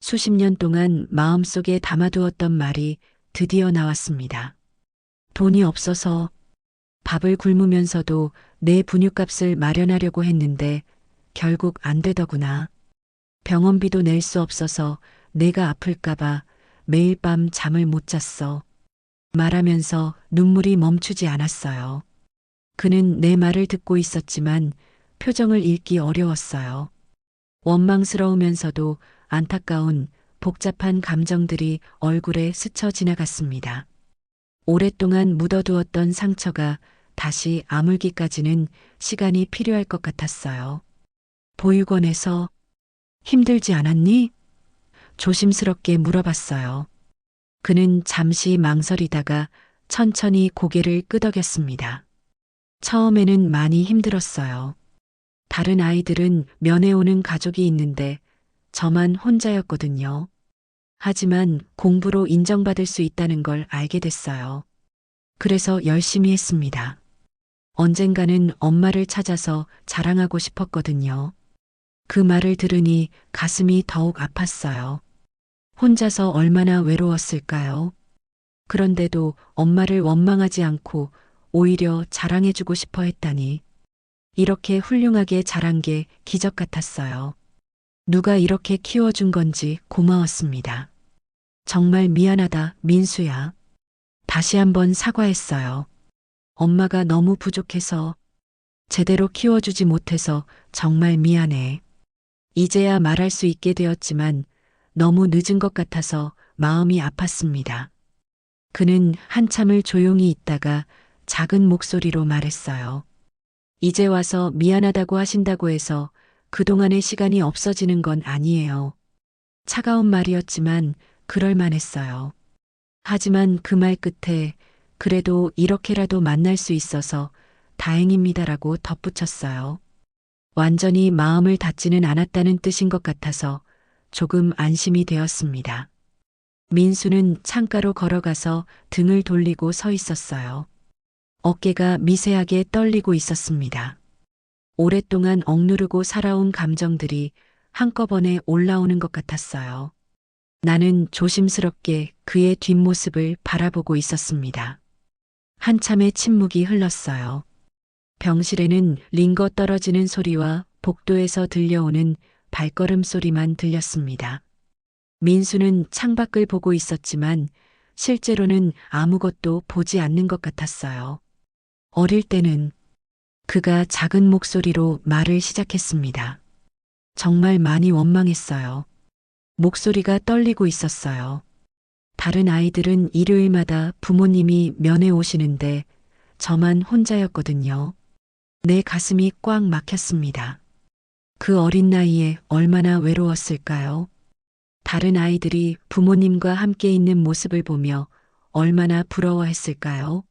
S1: 수십 년 동안 마음속에 담아두었던 말이 드디어 나왔습니다. 돈이 없어서 밥을 굶으면서도 내 분유값을 마련하려고 했는데 결국 안 되더구나. 병원비도 낼 수 없어서 내가 아플까봐 매일 밤 잠을 못 잤어. 말하면서 눈물이 멈추지 않았어요. 그는 내 말을 듣고 있었지만 표정을 읽기 어려웠어요. 원망스러우면서도 안타까운 복잡한 감정들이 얼굴에 스쳐 지나갔습니다. 오랫동안 묻어두었던 상처가 다시 아물기까지는 시간이 필요할 것 같았어요. 보육원에서 힘들지 않았니? 조심스럽게 물어봤어요. 그는 잠시 망설이다가 천천히 고개를 끄덕였습니다. 처음에는 많이 힘들었어요. 다른 아이들은 면회 오는 가족이 있는데 저만 혼자였거든요. 하지만 공부로 인정받을 수 있다는 걸 알게 됐어요. 그래서 열심히 했습니다. 언젠가는 엄마를 찾아서 자랑하고 싶었거든요. 그 말을 들으니 가슴이 더욱 아팠어요. 혼자서 얼마나 외로웠을까요? 그런데도 엄마를 원망하지 않고 오히려 자랑해주고 싶어 했다니. 이렇게 훌륭하게 자란 게 기적 같았어요. 누가 이렇게 키워준 건지 고마웠습니다. 정말 미안하다, 민수야. 다시 한번 사과했어요. 엄마가 너무 부족해서 제대로 키워주지 못해서 정말 미안해. 이제야 말할 수 있게 되었지만 너무 늦은 것 같아서 마음이 아팠습니다. 그는 한참을 조용히 있다가 작은 목소리로 말했어요. 이제 와서 미안하다고 하신다고 해서 그동안의 시간이 없어지는 건 아니에요. 차가운 말이었지만 그럴 만했어요. 하지만 그 말 끝에 그래도 이렇게라도 만날 수 있어서 다행입니다라고 덧붙였어요. 완전히 마음을 닫지는 않았다는 뜻인 것 같아서 조금 안심이 되었습니다. 민수는 창가로 걸어가서 등을 돌리고 서 있었어요. 어깨가 미세하게 떨리고 있었습니다. 오랫동안 억누르고 살아온 감정들이 한꺼번에 올라오는 것 같았어요. 나는 조심스럽게 그의 뒷모습을 바라보고 있었습니다. 한참의 침묵이 흘렀어요. 병실에는 링거 떨어지는 소리와 복도에서 들려오는 발걸음 소리만 들렸습니다. 민수는 창밖을 보고 있었지만 실제로는 아무것도 보지 않는 것 같았어요. 어릴 때는 그가 작은 목소리로 말을 시작했습니다. 정말 많이 원망했어요. 목소리가 떨리고 있었어요. 다른 아이들은 일요일마다 부모님이 면회 오시는데 저만 혼자였거든요. 내 가슴이 꽉 막혔습니다. 그 어린 나이에 얼마나 외로웠을까요? 다른 아이들이 부모님과 함께 있는 모습을 보며 얼마나 부러워했을까요?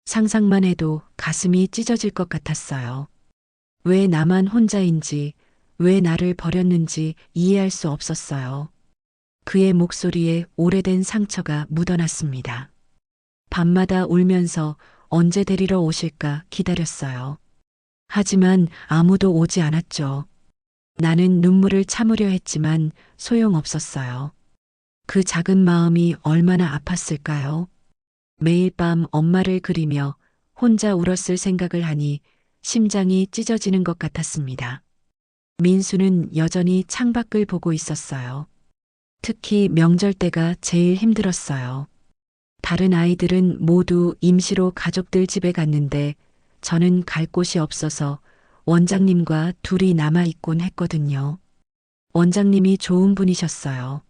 S1: 상상만 해도 가슴이 찢어질 것 같았어요. 왜 나만 혼자인지, 왜 나를 버렸는지 이해할 수 없었어요. 그의 목소리에 오래된 상처가 묻어났습니다. 밤마다 울면서 언제 데리러 오실까 기다렸어요. 하지만 아무도 오지 않았죠. 나는 눈물을 참으려 했지만 소용없었어요. 그 작은 마음이 얼마나 아팠을까요? 매일 밤 엄마를 그리며 혼자 울었을 생각을 하니 심장이 찢어지는 것 같았습니다. 민수는 여전히 창밖을 보고 있었어요. 특히 명절 때가 제일 힘들었어요. 다른 아이들은 모두 임시로 가족들 집에 갔는데 저는 갈 곳이 없어서 원장님과 둘이 남아있곤 했거든요. 원장님이 좋은 분이셨어요.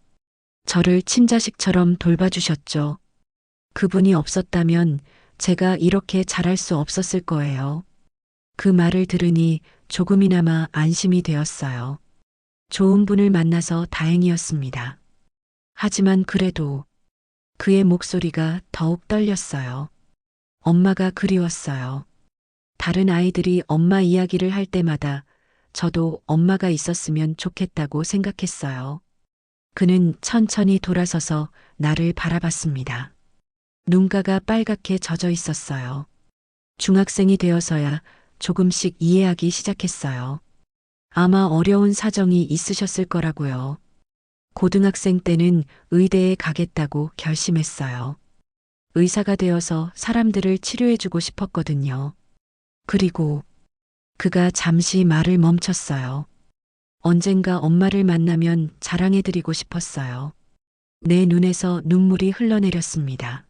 S1: 저를 친자식처럼 돌봐주셨죠. 그분이 없었다면 제가 이렇게 잘할 수 없었을 거예요. 그 말을 들으니 조금이나마 안심이 되었어요. 좋은 분을 만나서 다행이었습니다. 하지만 그래도 그의 목소리가 더욱 떨렸어요. 엄마가 그리웠어요. 다른 아이들이 엄마 이야기를 할 때마다 저도 엄마가 있었으면 좋겠다고 생각했어요. 그는 천천히 돌아서서 나를 바라봤습니다. 눈가가 빨갛게 젖어 있었어요. 중학생이 되어서야 조금씩 이해하기 시작했어요. 아마 어려운 사정이 있으셨을 거라고요. 고등학생 때는 의대에 가겠다고 결심했어요. 의사가 되어서 사람들을 치료해주고 싶었거든요. 그리고 그가 잠시 말을 멈췄어요. 언젠가 엄마를 만나면 자랑해드리고 싶었어요. 내 눈에서 눈물이 흘러내렸습니다.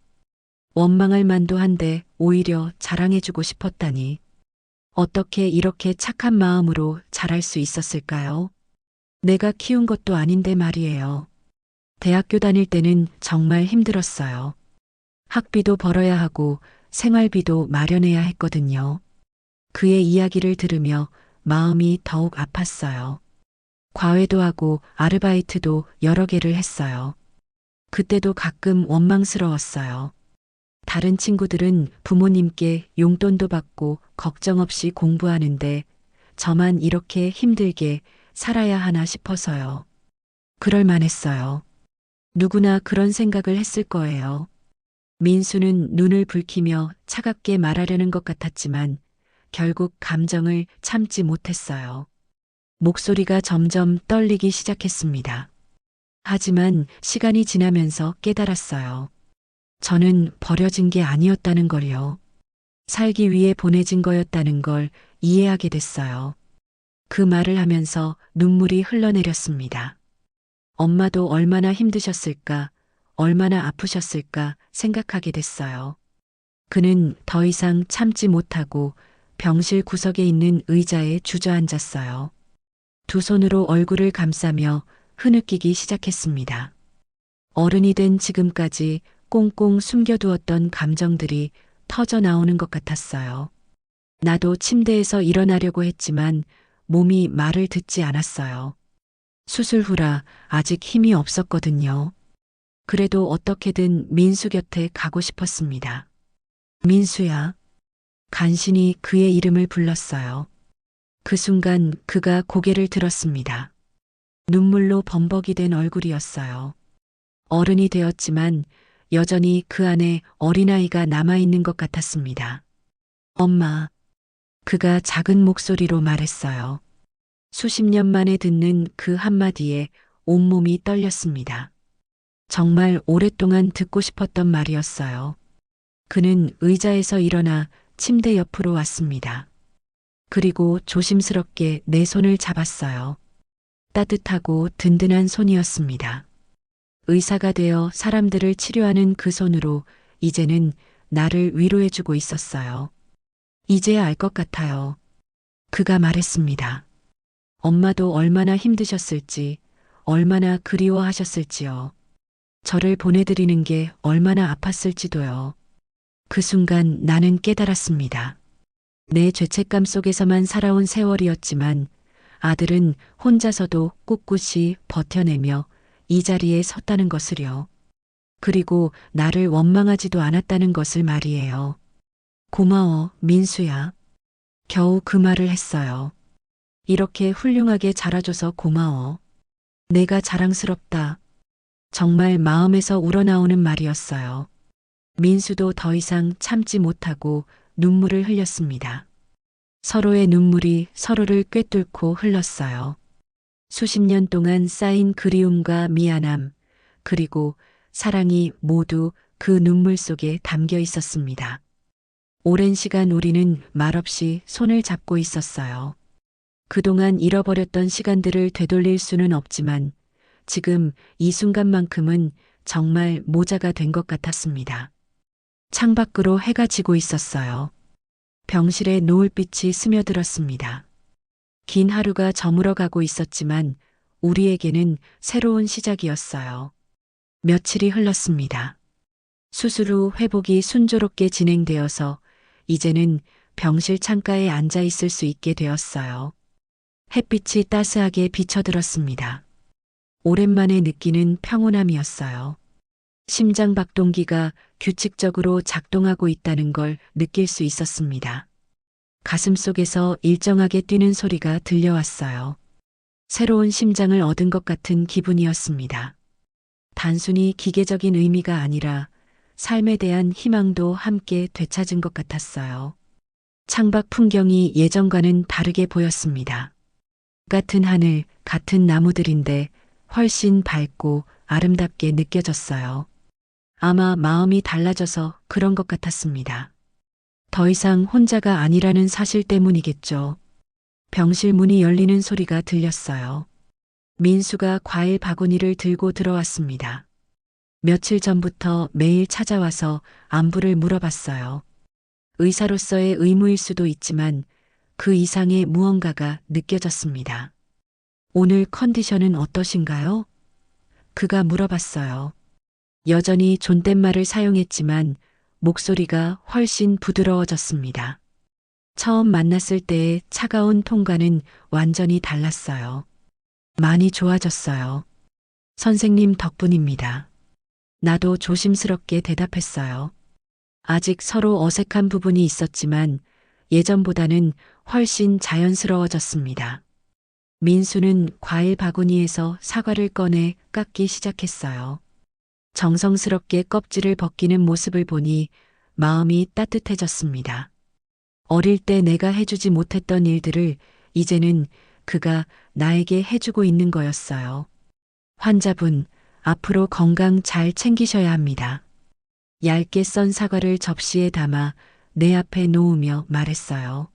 S1: 원망할 만도 한데 오히려 자랑해주고 싶었다니. 어떻게 이렇게 착한 마음으로 자랄 수 있었을까요? 내가 키운 것도 아닌데 말이에요. 대학교 다닐 때는 정말 힘들었어요. 학비도 벌어야 하고 생활비도 마련해야 했거든요. 그의 이야기를 들으며 마음이 더욱 아팠어요. 과외도 하고 아르바이트도 여러 개를 했어요. 그때도 가끔 원망스러웠어요. 다른 친구들은 부모님께 용돈도 받고 걱정 없이 공부하는데 저만 이렇게 힘들게 살아야 하나 싶어서요. 그럴 만했어요. 누구나 그런 생각을 했을 거예요. 민수는 눈을 붉히며 차갑게 말하려는 것 같았지만 결국 감정을 참지 못했어요. 목소리가 점점 떨리기 시작했습니다. 하지만 시간이 지나면서 깨달았어요. 저는 버려진 게 아니었다는 걸요. 살기 위해 보내진 거였다는 걸 이해하게 됐어요. 그 말을 하면서 눈물이 흘러내렸습니다. 엄마도 얼마나 힘드셨을까, 얼마나 아프셨을까 생각하게 됐어요. 그는 더 이상 참지 못하고 병실 구석에 있는 의자에 주저앉았어요. 두 손으로 얼굴을 감싸며 흐느끼기 시작했습니다. 어른이 된 지금까지 꽁꽁 숨겨두었던 감정들이 터져 나오는 것 같았어요. 나도 침대에서 일어나려고 했지만 몸이 말을 듣지 않았어요. 수술 후라 아직 힘이 없었거든요. 그래도 어떻게든 민수 곁에 가고 싶었습니다. 민수야. 간신히 그의 이름을 불렀어요. 그 순간 그가 고개를 들었습니다. 눈물로 범벅이 된 얼굴이었어요. 어른이 되었지만 여전히 그 안에 어린아이가 남아있는 것 같았습니다. 엄마. 그가 작은 목소리로 말했어요. 수십 년 만에 듣는 그 한마디에 온몸이 떨렸습니다. 정말 오랫동안 듣고 싶었던 말이었어요. 그는 의자에서 일어나 침대 옆으로 왔습니다. 그리고 조심스럽게 내 손을 잡았어요. 따뜻하고 든든한 손이었습니다. 의사가 되어 사람들을 치료하는 그 손으로 이제는 나를 위로해주고 있었어요. 이제야 알 것 같아요. 그가 말했습니다. 엄마도 얼마나 힘드셨을지, 얼마나 그리워하셨을지요. 저를 보내드리는 게 얼마나 아팠을지도요. 그 순간 나는 깨달았습니다. 내 죄책감 속에서만 살아온 세월이었지만 아들은 혼자서도 꿋꿋이 버텨내며 이 자리에 섰다는 것을요. 그리고 나를 원망하지도 않았다는 것을 말이에요. 고마워, 민수야. 겨우 그 말을 했어요. 이렇게 훌륭하게 자라줘서 고마워. 내가 자랑스럽다. 정말 마음에서 우러나오는 말이었어요. 민수도 더 이상 참지 못하고 눈물을 흘렸습니다. 서로의 눈물이 서로를 꿰뚫고 흘렀어요. 수십 년 동안 쌓인 그리움과 미안함, 그리고 사랑이 모두 그 눈물 속에 담겨 있었습니다. 오랜 시간 우리는 말없이 손을 잡고 있었어요. 그동안 잃어버렸던 시간들을 되돌릴 수는 없지만 지금 이 순간만큼은 정말 모자가 된 것 같았습니다. 창밖으로 해가 지고 있었어요. 병실에 노을빛이 스며들었습니다. 긴 하루가 저물어 가고 있었지만 우리에게는 새로운 시작이었어요. 며칠이 흘렀습니다. 수술 후 회복이 순조롭게 진행되어서 이제는 병실 창가에 앉아 있을 수 있게 되었어요. 햇빛이 따스하게 비쳐들었습니다. 오랜만에 느끼는 평온함이었어요. 심장 박동기가 규칙적으로 작동하고 있다는 걸 느낄 수 있었습니다. 가슴 속에서 일정하게 뛰는 소리가 들려왔어요. 새로운 심장을 얻은 것 같은 기분이었습니다. 단순히 기계적인 의미가 아니라 삶에 대한 희망도 함께 되찾은 것 같았어요. 창밖 풍경이 예전과는 다르게 보였습니다. 같은 하늘, 같은 나무들인데 훨씬 밝고 아름답게 느껴졌어요. 아마 마음이 달라져서 그런 것 같았습니다. 더 이상 혼자가 아니라는 사실 때문이겠죠. 병실 문이 열리는 소리가 들렸어요. 민수가 과일 바구니를 들고 들어왔습니다. 며칠 전부터 매일 찾아와서 안부를 물어봤어요. 의사로서의 의무일 수도 있지만 그 이상의 무언가가 느껴졌습니다. 오늘 컨디션은 어떠신가요? 그가 물어봤어요. 여전히 존댓말을 사용했지만 목소리가 훨씬 부드러워졌습니다. 처음 만났을 때의 차가운 톤과는 완전히 달랐어요. 많이 좋아졌어요. 선생님 덕분입니다. 나도 조심스럽게 대답했어요. 아직 서로 어색한 부분이 있었지만 예전보다는 훨씬 자연스러워졌습니다. 민수는 과일 바구니에서 사과를 꺼내 깎기 시작했어요. 정성스럽게 껍질을 벗기는 모습을 보니 마음이 따뜻해졌습니다. 어릴 때 내가 해주지 못했던 일들을 이제는 그가 나에게 해주고 있는 거였어요. 환자분, 앞으로 건강 잘 챙기셔야 합니다. 얇게 썬 사과를 접시에 담아 내 앞에 놓으며 말했어요.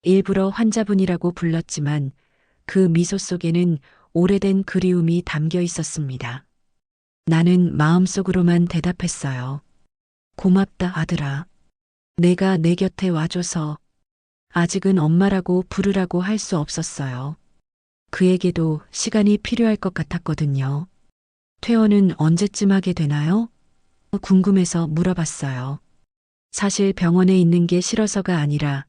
S1: 일부러 환자분이라고 불렀지만 그 미소 속에는 오래된 그리움이 담겨 있었습니다. 나는 마음속으로만 대답했어요. 고맙다, 아들아. 내가 내 곁에 와줘서 아직은 엄마라고 부르라고 할 수 없었어요. 그에게도 시간이 필요할 것 같았거든요. 퇴원은 언제쯤 하게 되나요? 궁금해서 물어봤어요. 사실 병원에 있는 게 싫어서가 아니라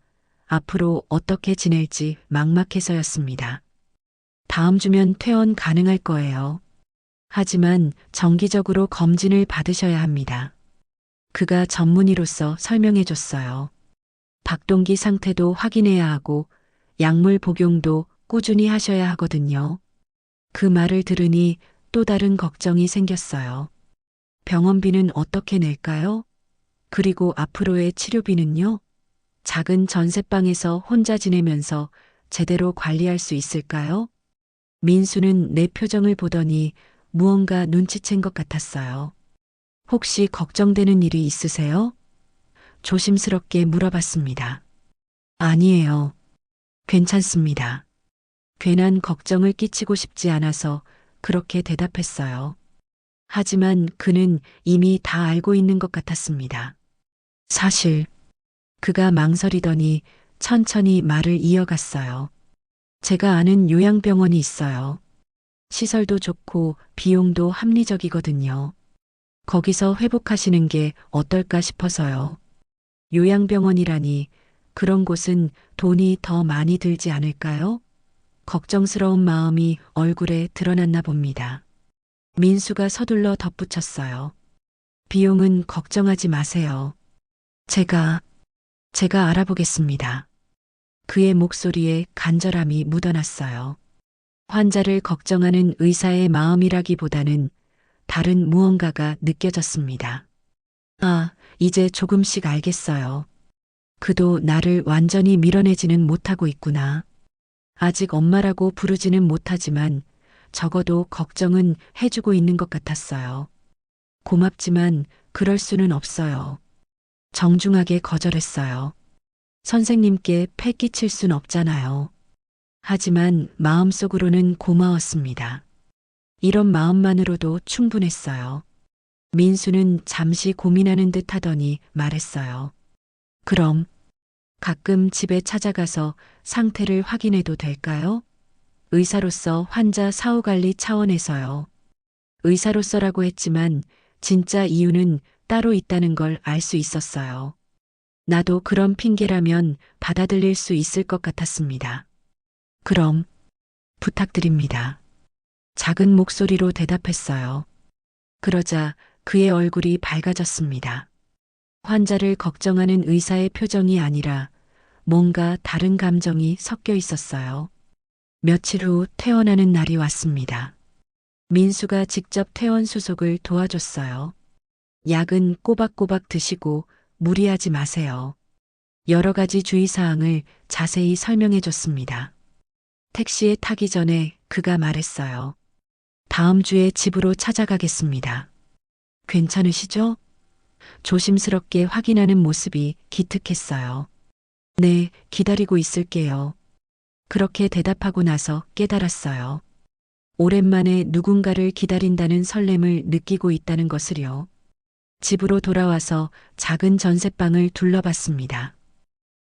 S1: 앞으로 어떻게 지낼지 막막해서였습니다. 다음 주면 퇴원 가능할 거예요. 하지만 정기적으로 검진을 받으셔야 합니다. 그가 전문의로서 설명해 줬어요. 박동기 상태도 확인해야 하고 약물 복용도 꾸준히 하셔야 하거든요. 그 말을 들으니 또 다른 걱정이 생겼어요. 병원비는 어떻게 낼까요? 그리고 앞으로의 치료비는요? 작은 전셋방에서 혼자 지내면서 제대로 관리할 수 있을까요? 민수는 내 표정을 보더니 무언가 눈치챈 것 같았어요. 혹시 걱정되는 일이 있으세요? 조심스럽게 물어봤습니다. 아니에요. 괜찮습니다. 괜한 걱정을 끼치고 싶지 않아서 그렇게 대답했어요. 하지만 그는 이미 다 알고 있는 것 같았습니다. 사실 그가 망설이더니 천천히 말을 이어갔어요. 제가 아는 요양병원이 있어요. 시설도 좋고 비용도 합리적이거든요. 거기서 회복하시는 게 어떨까 싶어서요. 요양병원이라니 그런 곳은 돈이 더 많이 들지 않을까요? 걱정스러운 마음이 얼굴에 드러났나 봅니다. 민수가 서둘러 덧붙였어요. 비용은 걱정하지 마세요. 제가 알아보겠습니다. 그의 목소리에 간절함이 묻어났어요. 환자를 걱정하는 의사의 마음이라기보다는 다른 무언가가 느껴졌습니다. 아, 이제 조금씩 알겠어요. 그도 나를 완전히 밀어내지는 못하고 있구나. 아직 엄마라고 부르지는 못하지만 적어도 걱정은 해주고 있는 것 같았어요. 고맙지만 그럴 수는 없어요. 정중하게 거절했어요. 선생님께 패 끼칠 순 없잖아요. 하지만 마음속으로는 고마웠습니다. 이런 마음만으로도 충분했어요. 민수는 잠시 고민하는 듯 하더니 말했어요. 그럼 가끔 집에 찾아가서 상태를 확인해도 될까요? 의사로서 환자 사후관리 차원에서요. 의사로서라고 했지만 진짜 이유는 따로 있다는 걸 알 수 있었어요. 나도 그런 핑계라면 받아들일 수 있을 것 같았습니다. 그럼 부탁드립니다. 작은 목소리로 대답했어요. 그러자 그의 얼굴이 밝아졌습니다. 환자를 걱정하는 의사의 표정이 아니라 뭔가 다른 감정이 섞여 있었어요. 며칠 후 퇴원하는 날이 왔습니다. 민수가 직접 퇴원 수속을 도와줬어요. 약은 꼬박꼬박 드시고 무리하지 마세요. 여러 가지 주의사항을 자세히 설명해 줬습니다. 택시에 타기 전에 그가 말했어요. 다음 주에 집으로 찾아가겠습니다. 괜찮으시죠? 조심스럽게 확인하는 모습이 기특했어요. 네, 기다리고 있을게요. 그렇게 대답하고 나서 깨달았어요. 오랜만에 누군가를 기다린다는 설렘을 느끼고 있다는 것을요. 집으로 돌아와서 작은 전셋방을 둘러봤습니다.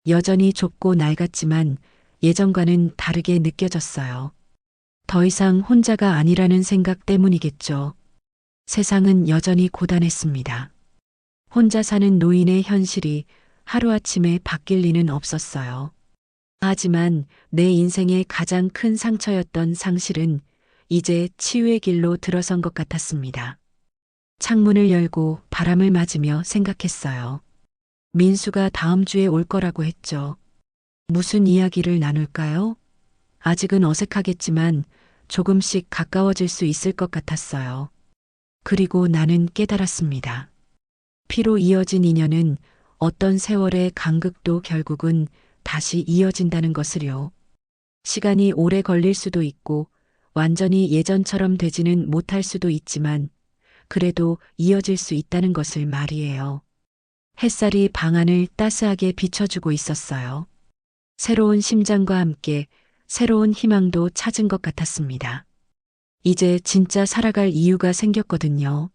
S1: 여전히 좁고 낡았지만 예전과는 다르게 느껴졌어요. 더 이상 혼자가 아니라는 생각 때문이겠죠. 세상은 여전히 고단했습니다. 혼자 사는 노인의 현실이 하루아침에 바뀔 리는 없었어요. 하지만 내 인생의 가장 큰 상처였던 상실은 이제 치유의 길로 들어선 것 같았습니다. 창문을 열고 바람을 맞으며 생각했어요. 민수가 다음 주에 올 거라고 했죠. 무슨 이야기를 나눌까요? 아직은 어색하겠지만 조금씩 가까워질 수 있을 것 같았어요. 그리고 나는 깨달았습니다. 피로 이어진 인연은 어떤 세월의 간극도 결국은 다시 이어진다는 것을요. 시간이 오래 걸릴 수도 있고 완전히 예전처럼 되지는 못할 수도 있지만 그래도 이어질 수 있다는 것을 말이에요. 햇살이 방 안을 따스하게 비춰주고 있었어요. 새로운 심장과 함께 새로운 희망도 찾은 것 같았습니다. 이제 진짜 살아갈 이유가 생겼거든요.